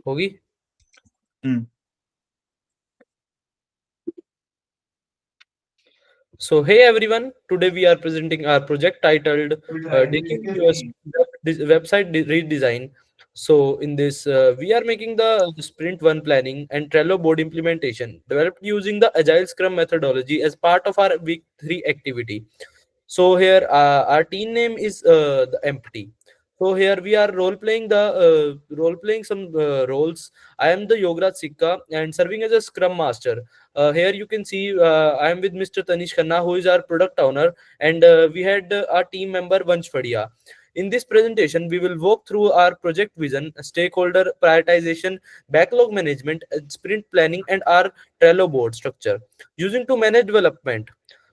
होगी. Hmm. So, hey everyone, today we are presenting our project titled Decking US Website Redesign. So, in this, we are making the Sprint 1 planning and Trello board implementation developed using the Agile Scrum methodology as part of our week 3 activity. So, here our team name is the Empty. So here we are role playing some roles. I am the Yograj Sikka and serving as a Scrum Master. Here you can see I am with Mr. Tanish Khanna, who is our product owner, and we had our team member Vansh Fadia. In this presentation, we will walk through our project vision, stakeholder prioritization, backlog management, sprint planning, and our Trello board structure using to manage development.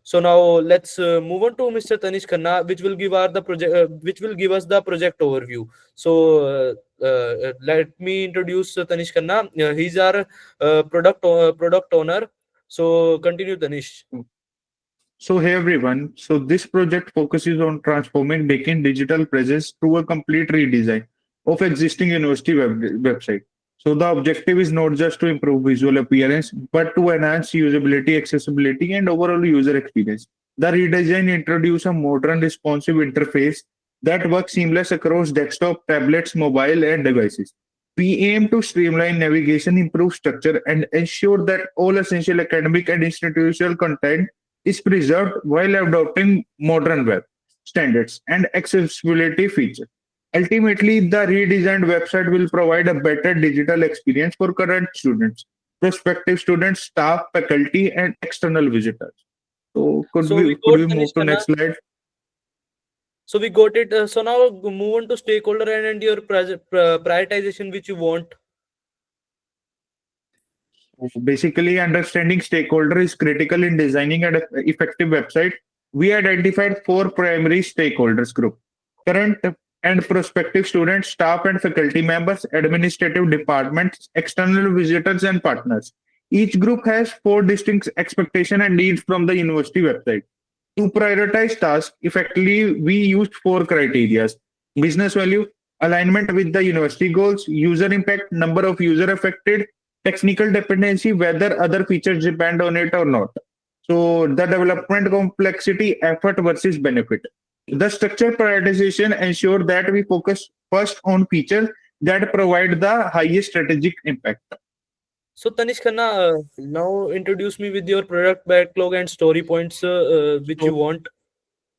So now let's move on to Mr. Tanish Khanna, which will give our the project, which will give us the project overview. So let me introduce Tanish Khanna. He's our product owner. So continue, Tanish. So, hey everyone. So, this project focuses on transforming Deccan digital presence through a complete redesign of existing university website. So, the objective is not just to improve visual appearance, but to enhance usability, accessibility, and overall user experience. The redesign introduces a modern, responsive interface that works seamless across desktop, tablets, mobile, and devices. We aim to streamline navigation, improve structure, and ensure that all essential academic and institutional content is preserved while adopting modern web standards and accessibility features. Ultimately, the redesigned website will provide a better digital experience for current students, prospective students, staff, faculty, and external visitors. So, could So we we could got we Tanish move to Khanna. next slide? So we got it. So now move on to stakeholder and your prioritization which you want. Basically, understanding stakeholder is critical in designing an effective website. We identified four primary stakeholders group: current and prospective students, staff and faculty members, administrative departments, external visitors, and partners. Each group has four distinct expectations and needs from the university website. To prioritize tasks effectively, we used four criteria: business value, alignment with the university goals, user impact, number of user affected, technical dependency, whether other features depend on it or not. So the development complexity, effort versus benefit. The structure prioritization ensure that we focus first on features that provide the highest strategic impact. So Tanish Khanna, now introduce me with your product backlog and story points which you So want.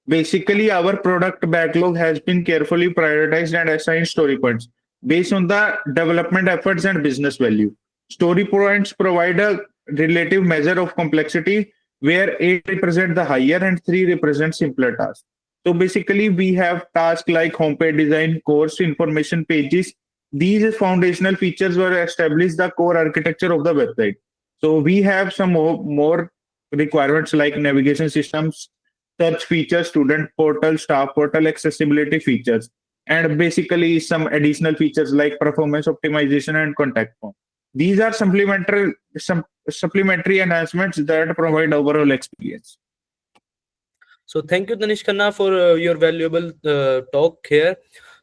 basically, our product backlog has been carefully prioritized and assigned story points based on the development efforts and business value. Story points provide a relative measure of complexity where 8 represent the higher and 3 represent simpler tasks. So basically, we have tasks like homepage design, course information pages. These foundational features were established the core architecture of the website. So we have some more requirements like navigation systems, search features, student portal, staff portal, accessibility features, and basically some additional features like performance optimization and contact form. These are supplementary enhancements that provide overall experience. So thank you, Tanish Khanna, for your valuable talk here.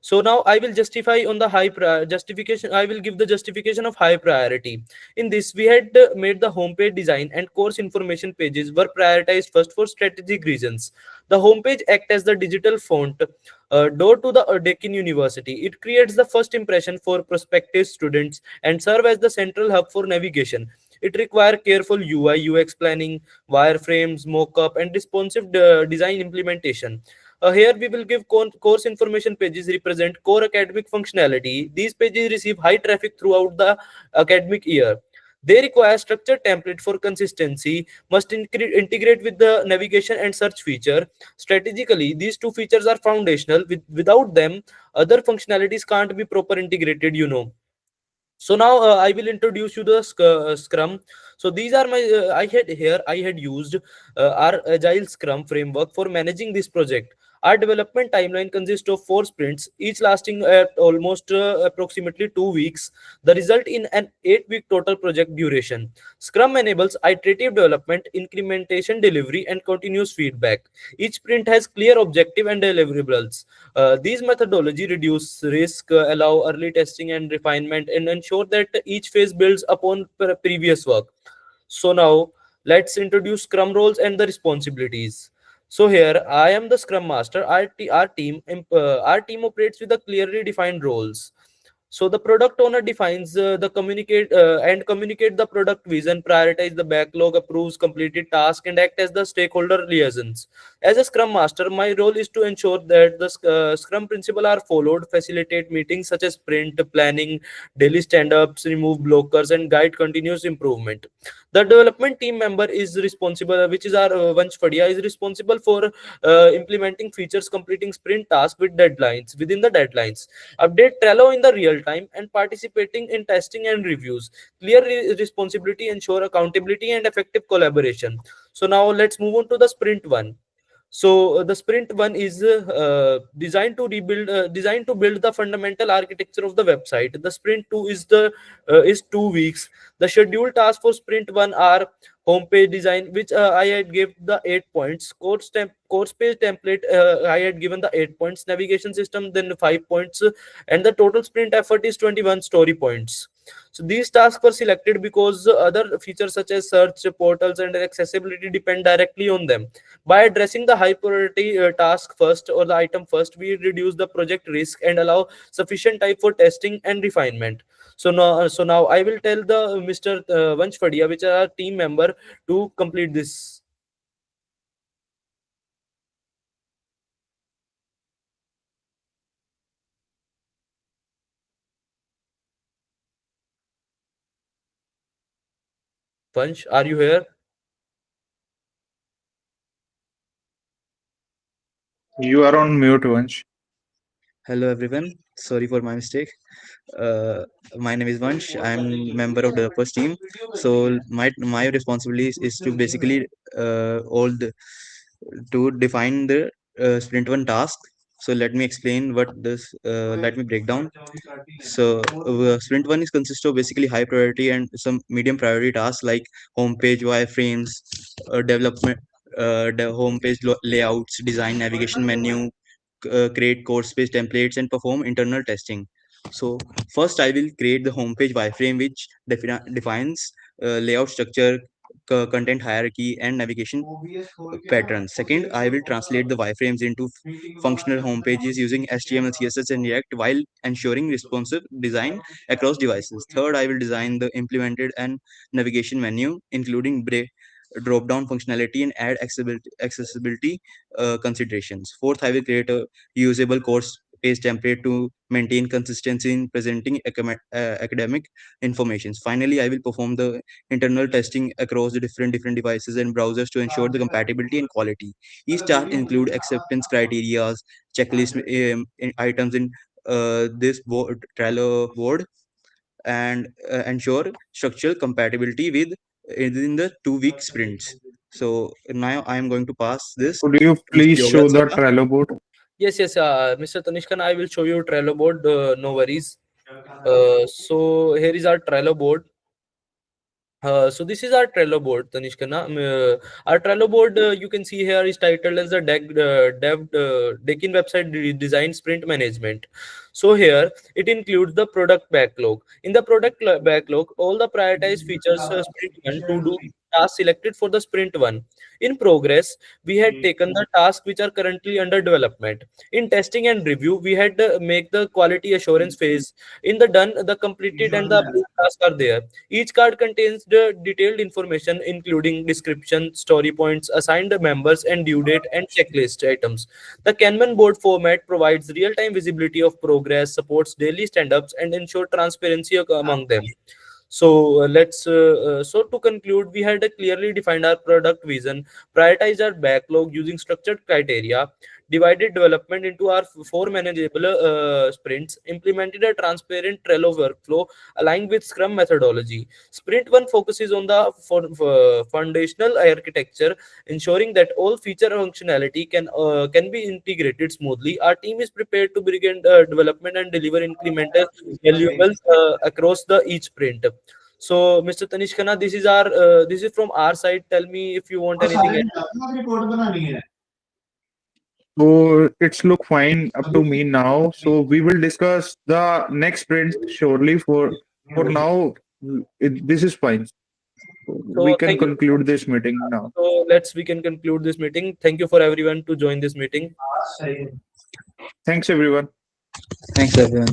So now I will justify on the justification. I will give the justification of high priority. In this, we had made the homepage design and course information pages were prioritized first for strategic reasons. The homepage act as the digital font door to the Deakin University. It creates the first impression for prospective students and serve as the central hub for navigation. It requires careful UI, UX planning, wireframes, mockup, and responsive design implementation. Here we will give course information pages represent core academic functionality. These pages receive high traffic throughout the academic year. They require structured template for consistency, must integrate with the navigation and search feature. Strategically, these two features are foundational. Without them, other functionalities can't be proper integrated, you know. So now I will introduce you the Scrum. So these are my I had used our agile Scrum framework for managing this project. Our development timeline consists of 4 sprints, each lasting at almost approximately 2 weeks. The result in an 8-week total project duration. Scrum enables iterative development, incrementation delivery, and continuous feedback. Each sprint has clear objective and deliverables. These methodology reduce risk, allow early testing and refinement, and ensure that each phase builds upon previous work. So now let's introduce Scrum roles and the responsibilities. So here I am the Scrum Master. Our team operates with the clearly defined roles. So the product owner defines the communicate the product vision, prioritize the backlog, approves completed task, and act as the stakeholder liaisons. As a Scrum Master, my role is to ensure that the Scrum principle are followed, facilitate meetings such as sprint planning, daily stand-ups, remove blockers, and guide continuous improvement. The development team member is responsible, which is our Vansh Fadia, is responsible for implementing features, completing sprint tasks with deadlines within the deadlines, update Trello in the real time, and participating in testing and reviews. Clear responsibility ensure accountability and effective collaboration. So now let's move on to the sprint one. So the sprint one is designed to build the fundamental architecture of the website. The sprint two is 2 weeks. The scheduled tasks for sprint one are homepage design, which I had gave the 8 points. Course page template, I had given the 8 points. Navigation system, then 5 points, and the total sprint effort is 21 story points. So these tasks were selected because other features such as search portals and accessibility depend directly on them. By addressing the high priority task first, or the item first, we reduce the project risk and allow sufficient time for testing and refinement. So now I will tell the Mr. Vansh Fadia, which are our team member, to complete this. Vansh, are you here? You are on mute, Vansh. Hello everyone. Sorry for my mistake. Uh, my name is Vansh. I'm member of developers team. So my responsibility is to basically all the to define the sprint one task. So let me explain what this. Let me break down. So sprint one is consists of basically high priority and some medium priority tasks like homepage wireframes, development, the homepage layouts, design, navigation menu, create code space templates, and perform internal testing. So first I will create the homepage wireframe, which defines layout structure, content hierarchy, and navigation patterns. Second, I will translate the wireframes into functional home pages using HTML, CSS, and React while ensuring responsive design across devices. Third, I will design the implemented and navigation menu, including drop down functionality and add accessibility considerations. Fourth, I will create a usable course page template to maintain consistency in presenting academic information. Finally, I will perform the internal testing across the different devices and browsers to ensure the compatibility and quality. Each task include acceptance criteria, checklist items in Trello board, and ensure structural compatibility within the 2 week sprints. So now I am going to pass this Could you to Mr. please show Yoga the Sarla. Trello board? Yes, Mr. Tanishkan, I will show you Trello board. No worries. So here is our Trello board. So this is our Trello board, Tanishkana. Our Trello board, you can see here, is titled as the Dekin website design sprint management. So here it includes the product backlog. In the backlog, all the prioritized features sprint one to do tasks selected for the sprint one. In progress, we had taken the tasks which are currently under development. In testing and review, we had make the quality assurance phase. In the done, the completed and the approved tasks are there. Each card contains the detailed information, including description, story points, assigned members, and due date, and checklist items. The Kanban board format provides real-time visibility of progress, supports daily stand-ups, and ensure transparency among them. So to conclude, we had a clearly defined our product vision, prioritized our backlog using structured criteria, divided development into our four manageable sprints, implemented a transparent Trello workflow aligned with Scrum methodology. Sprint 1 focuses on the foundational architecture, ensuring that all feature functionality can be integrated smoothly. Our team is prepared to begin development and deliver incremental valuables across the each sprint. So, Mr. Tanish Khanna, this is from our side. Tell me if you want anything else. So it's look fine up to me now. So we will discuss the next sprint surely. For now, this is fine. We So, can thank you. conclude this meeting now. So, we can conclude this meeting. Thank you for everyone to join this meeting. Thanks everyone. Thanks, everyone.